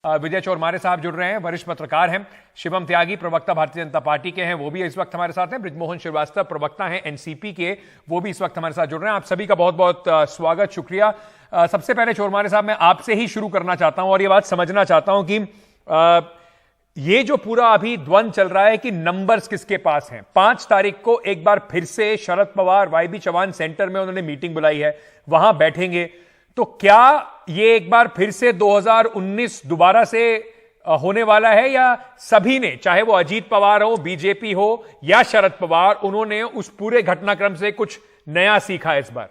विजय चौरमारे साहब जुड़ रहे हैं, वरिष्ठ पत्रकार हैं। शिवम त्यागी प्रवक्ता भारतीय जनता पार्टी के हैं, वो भी इस वक्त हमारे साथ हैं। बृजमोहन श्रीवास्तव प्रवक्ता हैं एनसीपी के, वो भी इस वक्त हमारे साथ जुड़ रहे हैं। आप सभी का बहुत बहुत स्वागत, शुक्रिया। सबसे पहले चौरमारे साहब, मैं आपसे ही शुरू करना चाहता हूं और ये बात समझना चाहता हूं कि ये जो पूरा अभी द्वंद चल रहा है कि नंबर्स किसके पास हैं। 5 तारीख को एक बार फिर से शरद पवार वाईबी चौहान सेंटर में उन्होंने मीटिंग बुलाई है, वहां बैठेंगे। तो क्या ये एक बार फिर से 2019 दोबारा से होने वाला है, या सभी ने, चाहे वो अजीत पवार हो, बीजेपी हो या शरद पवार, उन्होंने उस पूरे घटनाक्रम से कुछ नया सीखा इस बार?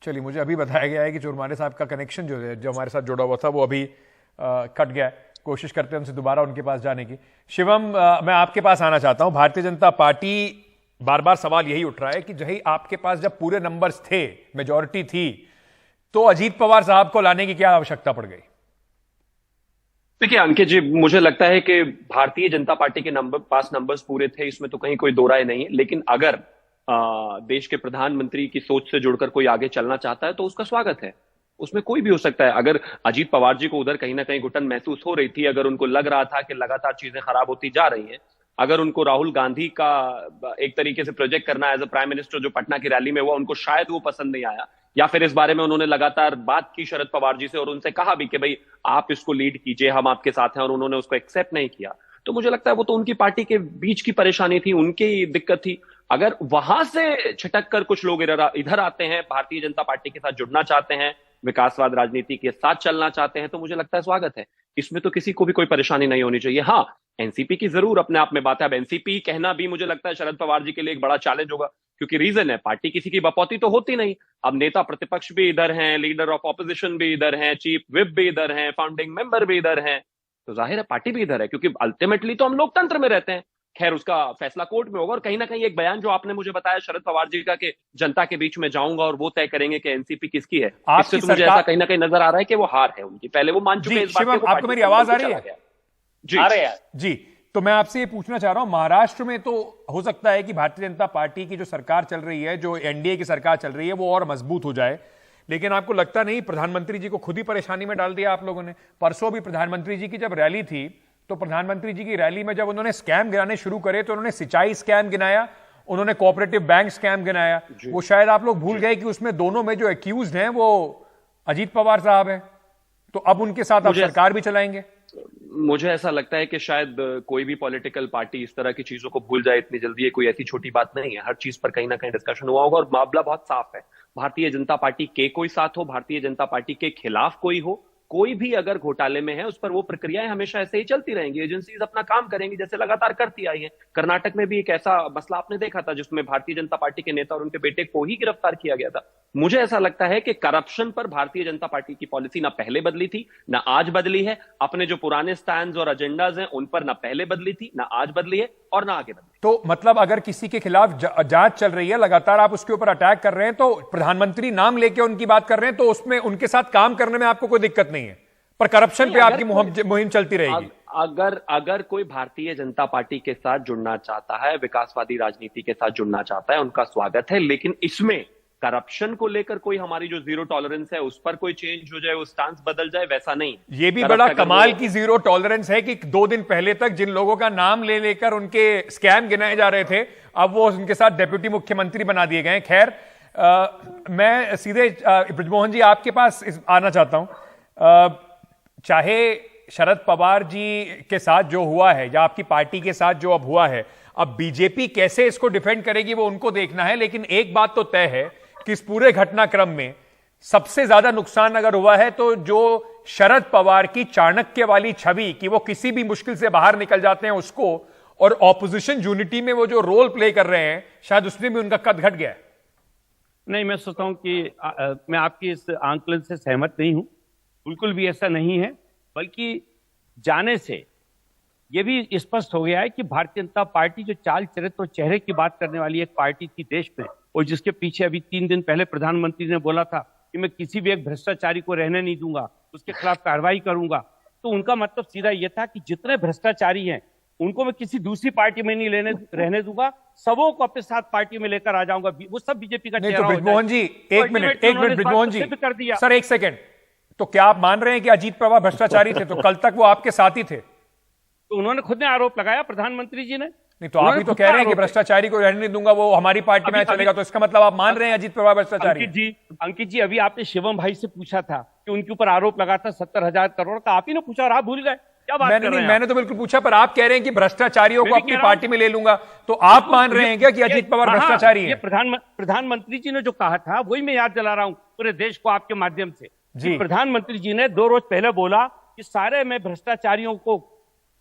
चलिए, मुझे अभी बताया गया है कि चौरमारे साहब का कनेक्शन जो है, जो हमारे साथ जुड़ा हुआ था, वो अभी कट गया है। कोशिश करते हैं उनसे दोबारा उनके पास जाने की। शिवम, मैं आपके पास आना चाहता हूं। भारतीय जनता पार्टी, बार बार सवाल यही उठ रहा है कि जही आपके पास जब पूरे नंबर्स थे, मेजॉरिटी थी, तो अजीत पवार साहब को लाने की क्या आवश्यकता पड़ गई? देखिए अंकित जी, मुझे लगता है कि भारतीय जनता पार्टी के पास नंबर्स पूरे थे, इसमें तो कहीं कोई दो राय नहीं है। लेकिन अगर देश के प्रधानमंत्री की सोच से जुड़कर कोई आगे चलना चाहता है तो उसका स्वागत है। उसमें कोई भी हो सकता है। अगर अजीत पवार जी को उधर कहीं ना कहीं घुटन महसूस हो रही थी, अगर उनको लग रहा था कि लगातार चीजें खराब होती जा रही हैं, अगर उनको राहुल गांधी का एक तरीके से प्रोजेक्ट करना एज अ प्राइम मिनिस्टर जो पटना की रैली में हुआ, उनको शायद वो पसंद नहीं आया, या फिर इस बारे में उन्होंने लगातार बात की शरद पवार जी से और उनसे कहा भी कि भाई आप इसको लीड कीजिए, हम आपके साथ हैं, और उन्होंने उसको एक्सेप्ट नहीं किया, तो मुझे लगता है वो तो उनकी पार्टी के बीच की परेशानी थी, उनकी दिक्कत थी। अगर वहां से छिटक कर कुछ लोग इधर आते हैं, भारतीय जनता पार्टी के साथ जुड़ना चाहते हैं, विकासवाद राजनीति के साथ चलना चाहते हैं, तो मुझे लगता है स्वागत है। इसमें तो किसी को भी कोई परेशानी नहीं होनी चाहिए। हाँ, एनसीपी की जरूर अपने आप में बात है। अब एनसीपी कहना भी मुझे लगता है शरद पवार जी के लिए एक बड़ा चैलेंज होगा, क्योंकि रीजन है, पार्टी किसी की बपौती तो होती नहीं। अब नेता प्रतिपक्ष भी इधर हैं, लीडर ऑफ ऑपोजिशन भी इधर हैं, चीफ व्हिप भी इधर हैं, फाउंडिंग मेंबर भी इधर हैं, तो जाहिर है पार्टी भी इधर है, क्योंकि अल्टीमेटली तो हम लोकतंत्र में रहते हैं। खैर, उसका फैसला कोर्ट में होगा। और कहीं ना कहीं एक बयान जो आपने मुझे बताया शरद पवार जी का कि जनता के बीच में जाऊंगा और वो तय करेंगे कि एनसीपी किसकी है, इससे तो मुझे ऐसा कहीं ना कहीं नजर आ रहा है कि वो हार है उनकी। पहले वो मान चुके हैं इस बात को। आपको मेरी आवाज आ रही है? जी आ रही है जी। तो मैं आपसे ये पूछना चाह रहा हूं, महाराष्ट्र में तो हो सकता है कि भारतीय जनता पार्टी की जो सरकार चल रही है, जो एनडीए की सरकार चल रही है, वो और मजबूत हो जाए, लेकिन आपको लगता नहीं प्रधानमंत्री जी को खुद ही परेशानी में डाल दिया आप लोगों ने? परसों भी प्रधानमंत्री जी की जब रैली थी, तो प्रधानमंत्री जी की रैली में जब उन्होंने स्कैम गिनाने शुरू करे, तो उन्होंने सिंचाई स्कैम गिनाया, उन्होंने कोऑपरेटिव बैंक स्कैम गिनाया। वो शायद आप लोग भूल गए कि उसमें दोनों में जो एक्यूज्ड हैं वो अजीत पवार साहब हैं, तो अब उनके साथ आप सरकार भी चलाएंगे? मुझे ऐसा लगता है कि शायद कोई भी पॉलिटिकल पार्टी इस तरह की चीजों को भूल जाए इतनी जल्दी, ये कोई ऐसी छोटी बात नहीं है। हर चीज पर कहीं ना कहीं डिस्कशन हुआ होगा और मामला बहुत साफ है। भारतीय जनता पार्टी के कोई साथ हो, भारतीय जनता पार्टी के खिलाफ कोई हो, कोई भी अगर घोटाले में है, उस पर वो प्रक्रियाएं हमेशा ऐसे ही चलती रहेंगी। एजेंसीज अपना काम करेंगी जैसे लगातार करती आई हैं। कर्नाटक में भी एक ऐसा मसला आपने देखा था जिसमें भारतीय जनता पार्टी के नेता और उनके बेटे को ही गिरफ्तार किया गया था। मुझे ऐसा लगता है कि करप्शन पर भारतीय जनता पार्टी की पॉलिसी ना पहले बदली थी ना आज बदली है। अपने जो पुराने स्टैंड्स और एजेंडाज हैं उन पर ना पहले बदली थी, ना आज बदली है और ना आगे बदली। तो मतलब अगर किसी के खिलाफ जांच चल रही है, लगातार आप उसके ऊपर अटैक कर रहे हैं, तो प्रधानमंत्री नाम लेके उनकी बात कर रहे हैं, तो उसमें उनके साथ काम करने में आपको कोई दिक्कत नहीं है, पर करप्शन पे आपकी मुहिम चलती रहेगी? अगर कोई भारतीय जनता पार्टी के साथ जुड़ना चाहता है, विकासवादी राजनीति के साथ जुड़ना चाहता है, उनका स्वागत है। लेकिन इसमें करप्शन को लेकर कोई हमारी जो जीरो टॉलरेंस है उस पर कोई चेंज हो जाए, वो स्टांस बदल जाए, वैसा नहीं। ये भी बड़ा कमाल की जीरो टॉलरेंस है कि 2 दिन पहले तक जिन लोगों का नाम ले लेकर उनके स्कैम गिनाए जा रहे थे, अब वो उनके साथ डेप्यूटी मुख्यमंत्री बना दिए गए। खैर, मैं सीधे बृजमोहन जी आपके पास आना चाहता हूं। चाहे शरद पवार जी के साथ जो हुआ है या आपकी पार्टी के साथ जो अब हुआ है, अब बीजेपी कैसे इसको डिफेंड करेगी वो उनको देखना है, लेकिन एक बात तो तय है कि इस पूरे घटनाक्रम में सबसे ज्यादा नुकसान अगर हुआ है तो जो शरद पवार की चाणक्य वाली छवि कि वो किसी भी मुश्किल से बाहर निकल जाते हैं उसको, और ऑपोजिशन यूनिटी में वो जो रोल प्ले कर रहे हैं, शायद उसमें भी उनका कद घट गया है। नहीं, मैं सोचता हूं कि मैं आपकी इस आंकलन से सहमत नहीं हूं। बिल्कुल भी ऐसा नहीं है, बल्कि जाने से यह भी स्पष्ट हो गया है कि भारतीय जनता पार्टी जो चाल चरित्र और चेहरे की बात करने वाली एक पार्टी थी देश में, और जिसके पीछे अभी 3 दिन पहले प्रधानमंत्री ने बोला था कि मैं किसी भी एक भ्रष्टाचारी को रहने नहीं दूंगा, उसके खिलाफ कार्रवाई करूंगा, तो उनका मतलब सीधा यह था कि जितने भ्रष्टाचारी हैं उनको मैं किसी दूसरी पार्टी में नहीं रहने दूंगा। सबों को अपने साथ पार्टी में लेकर आ जाऊंगा। वो सब बीजेपी का नहीं चेहरा तो हो ब्रिजमोहन जी, जाएगा। एक मिनट ब्रिजमोहन जी, कर दिया। सर एक सेकंड, तो क्या आप मान रहे हैं कि अजीत पवार भ्रष्टाचारी थे? तो कल तक वो आपके साथ ही थे। तो उन्होंने खुद ने आरोप लगाया, प्रधानमंत्री जी ने। नहीं तो आप ही तो कह रहे हैं कि भ्रष्टाचारी को रहने नहीं दूंगा, वो हमारी पार्टी में चलेगा, तो इसका मतलब आप मान रहे हैं अजीत पवार भ्रष्टाचारी? अंकित जी, अभी आपने शिवम भाई से पूछा था कि उनके ऊपर आरोप लगा था 70,000 करोड़ का, आप ही ने पूछा और आप भूल गए। क्या बात कर रहे हैं? मैंने तो बिल्कुल पूछा, पर आप कह रहे हैं कि भ्रष्टाचारियों को अपनी पार्टी में ले लूंगा, तो आप मान रहे हैं क्या कि अजीत पवार भ्रष्टाचारी है? प्रधानमंत्री जी ने जो कहा था वही मैं याद दिला रहा हूं पूरे देश को आपके माध्यम से जी। प्रधानमंत्री जी ने 2 रोज पहले बोला कि सारे मैं भ्रष्टाचारियों को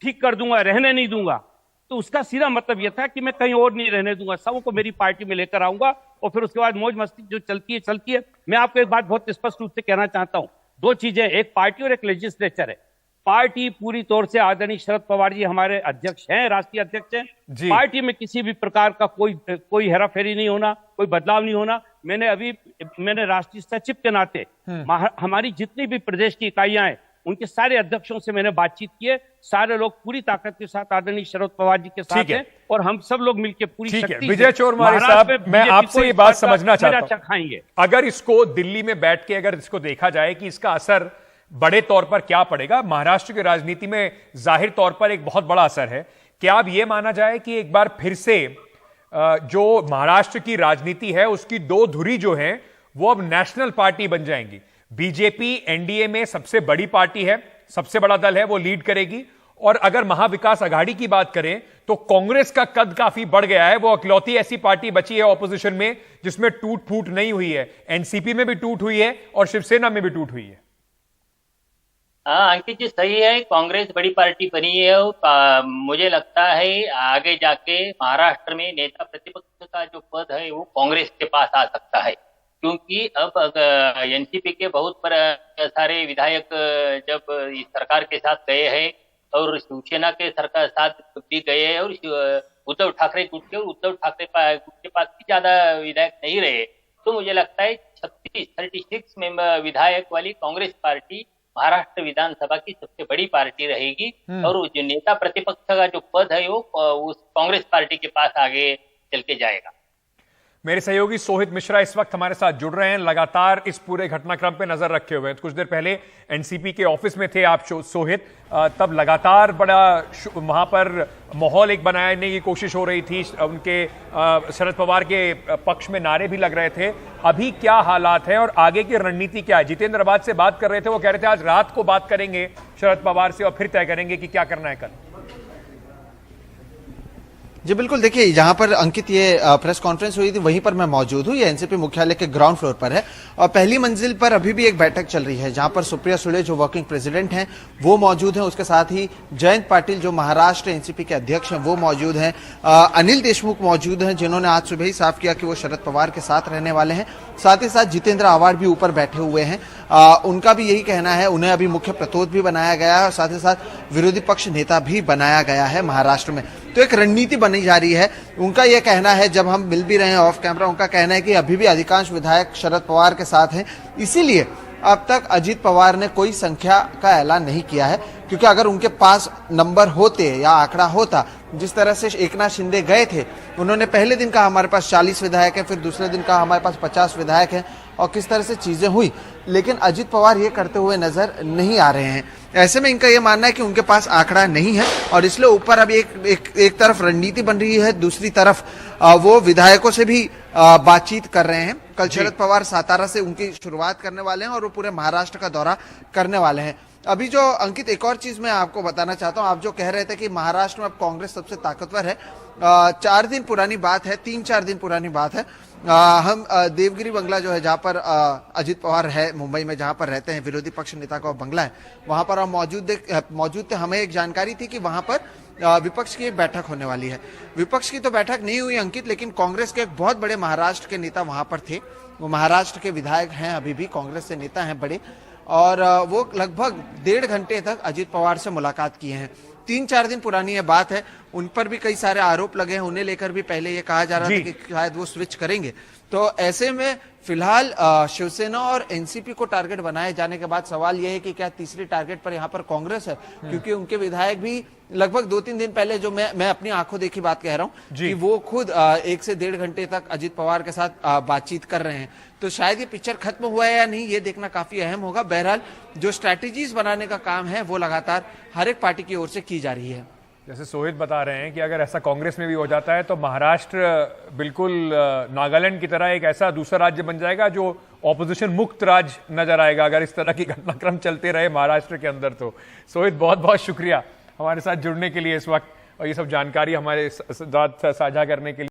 ठीक कर दूंगा, रहने नहीं दूंगा। तो उसका सीधा मतलब यह था कि मैं कहीं और नहीं रहने दूंगा, सबको मेरी पार्टी में लेकर आऊंगा और फिर उसके बाद मौज मस्ती जो चलती है। मैं आपको एक बात बहुत स्पष्ट रूप से कहना चाहता हूं, 2 चीजें, एक पार्टी और एक लेजिस्लेचर है। पार्टी पूरी तौर से आदरणीय शरद पवार जी हमारे अध्यक्ष हैं, राष्ट्रीय अध्यक्ष हैं। पार्टी में किसी भी प्रकार का कोई हेराफेरी नहीं होना, कोई बदलाव नहीं होना। मैंने राष्ट्रीय सचिव के नाते हमारी जितनी भी प्रदेश की इकाइयां हैं उनके सारे अध्यक्षों से मैंने बातचीत की है। सारे लोग पूरी ताकत के साथ आदरणीय शरद पवार जी के साथ हैं और हम सब लोग मिलकर पूरी शक्ति से विजय चोरमारे साहब, मैं आपसे ये बात समझना चाहता हूं, अगर इसको दिल्ली में बैठ के अगर इसको देखा जाए कि इसका असर बड़े तौर पर क्या पड़ेगा, महाराष्ट्र की राजनीति में जाहिर तौर पर एक बहुत बड़ा असर है। क्या अब यह माना जाए कि एक बार फिर से जो महाराष्ट्र की राजनीति है उसकी 2 धुरी जो है वो अब नेशनल पार्टी बन जाएंगी? बीजेपी एनडीए में सबसे बड़ी पार्टी है, सबसे बड़ा दल है, वो लीड करेगी। और अगर महाविकास अघाड़ी की बात करें तो कांग्रेस का कद काफी बढ़ गया है, वो इकलौती ऐसी पार्टी बची है ऑपोजिशन में जिसमें टूट फूट नहीं हुई है। एनसीपी में भी टूट हुई है और शिवसेना में भी टूट हुई है। हाँ अंकित जी, सही है, कांग्रेस बड़ी पार्टी बनी है। मुझे लगता है आगे जाके महाराष्ट्र में नेता प्रतिपक्ष का जो पद है वो कांग्रेस के पास आ सकता है, क्योंकि अब एनसीपी के बहुत सारे विधायक जब इस सरकार के साथ गए हैं और शिवसेना के सरकार साथ भी गए हैं और उद्धव ठाकरे गुट के पास भी ज्यादा विधायक नहीं रहे, तो मुझे लगता है 36 मेंबर विधायक वाली कांग्रेस पार्टी महाराष्ट्र विधानसभा की सबसे बड़ी पार्टी रहेगी और जो नेता प्रतिपक्ष का जो पद है वो उस कांग्रेस पार्टी के पास आगे चल के जाएगा। मेरे सहयोगी सोहित मिश्रा इस वक्त हमारे साथ जुड़ रहे हैं, लगातार इस पूरे घटनाक्रम पे नजर रखे हुए हैं। कुछ देर पहले एनसीपी के ऑफिस में थे आप सोहित, तब लगातार बड़ा वहां पर माहौल एक बनाने की कोशिश हो रही थी, उनके शरद पवार के पक्ष में नारे भी लग रहे थे। अभी क्या हालात हैं और आगे की रणनीति क्या है? जितेंद्र आबाद से बात कर रहे थे, वो कह रहे थे आज रात को बात करेंगे शरद पवार से और फिर तय करेंगे कि क्या करना है कल। जी बिल्कुल, देखिए जहां पर अंकित ये प्रेस कॉन्फ्रेंस हुई थी वहीं पर मैं मौजूद हूं। ये एनसीपी मुख्यालय के ग्राउंड फ्लोर पर है और पहली मंजिल पर अभी भी एक बैठक चल रही है जहां पर सुप्रिया सुले जो वर्किंग प्रेसिडेंट हैं वो मौजूद हैं। उसके साथ ही जयंत पाटिल जो महाराष्ट्र एनसीपी के अध्यक्ष हैं वो मौजूद हैं। अनिल देशमुख मौजूद हैं जिन्होंने आज सुबह ही साफ किया कि वो शरद पवार के साथ रहने वाले हैं। साथ ही साथ जितेंद्र आवाड़ भी ऊपर बैठे हुए हैं, उनका भी यही कहना है। उन्हें अभी मुख्य प्रतोद भी बनाया गया है और साथ ही साथ विरोधी पक्ष नेता भी बनाया गया है महाराष्ट्र में। तो एक रणनीति बनी जा रही है। उनका यह कहना है, जब हम मिल भी रहे हैं ऑफ कैमरा, उनका कहना है कि अभी भी अधिकांश विधायक शरद पवार के साथ हैं, इसीलिए अब तक अजीत पवार ने कोई संख्या का ऐलान नहीं किया है, क्योंकि अगर उनके पास नंबर होते या आंकड़ा होता, जिस तरह से एकनाथ शिंदे गए थे, उन्होंने पहले दिन कहा हमारे पास 40 विधायक हैं, फिर दूसरे दिन कहा हमारे पास 50 विधायक हैं और किस तरह से चीजें हुई, लेकिन अजीत पवार ये करते हुए नजर नहीं आ रहे हैं। ऐसे में इनका ये मानना है कि उनके पास आंकड़ा नहीं है और इसलिए ऊपर अब एक तरफ रणनीति बन रही है, दूसरी तरफ वो विधायकों से भी बातचीत कर रहे हैं। कल शरद पवार सातारा से उनकी शुरुआत करने वाले हैं और वो पूरे महाराष्ट्र का दौरा करने वाले हैं। अभी जो अंकित, एक और चीज मैं आपको बताना चाहता हूं, आप जो कह रहे थे कि महाराष्ट्र में अब कांग्रेस सबसे ताकतवर है, 4 दिन पुरानी बात है, 3-4 दिन पुरानी बात है। हम देवगिरी बंगला जो है जहां पर अजीत पवार है मुंबई में, जहां पर रहते हैं, विरोधी पक्ष नेता का बंगला है, वहां पर हम मौजूद थे। हमें एक जानकारी थी कि वहां पर विपक्ष की बैठक होने वाली है। विपक्ष की तो बैठक नहीं हुई अंकित, लेकिन कांग्रेस के एक बहुत बड़े महाराष्ट्र के नेता वहां पर थे। वो महाराष्ट्र के विधायक हैं, अभी भी कांग्रेस से नेता हैं बड़े, और वो लगभग 1.5 घंटे तक अजीत पवार से मुलाकात किए हैं। 3-4 दिन पुरानी ये बात है। उन पर भी कई सारे आरोप लगे हैं, उन्हें लेकर भी पहले ये कहा जा रहा था कि शायद वो स्विच करेंगे। तो ऐसे में फिलहाल शिवसेना और एनसीपी को टारगेट बनाए जाने के बाद सवाल यह है कि क्या तीसरी टारगेट पर यहाँ पर कांग्रेस है, क्योंकि उनके विधायक भी लगभग 2-3 दिन पहले, जो मैं अपनी आंखों देखी बात कह रहा हूँ, कि वो खुद 1 से 1.5 घंटे तक अजित पवार के साथ बातचीत कर रहे हैं। तो शायद ये पिक्चर खत्म हुआ है या नहीं, ये देखना काफी अहम होगा। बहरहाल जो स्ट्रैटेजीज बनाने का काम है वो लगातार हर एक पार्टी की ओर से की जा रही है। जैसे सोहित बता रहे हैं कि अगर ऐसा कांग्रेस में भी हो जाता है तो महाराष्ट्र बिल्कुल नागालैंड की तरह एक ऐसा दूसरा राज्य बन जाएगा जो ऑपोजिशन मुक्त राज्य नजर आएगा, अगर इस तरह की घटनाक्रम चलते रहे महाराष्ट्र के अंदर। तो सोहित, बहुत बहुत शुक्रिया हमारे साथ जुड़ने के लिए इस वक्त और ये सब जानकारी हमारे साथ साझा करने के लिए।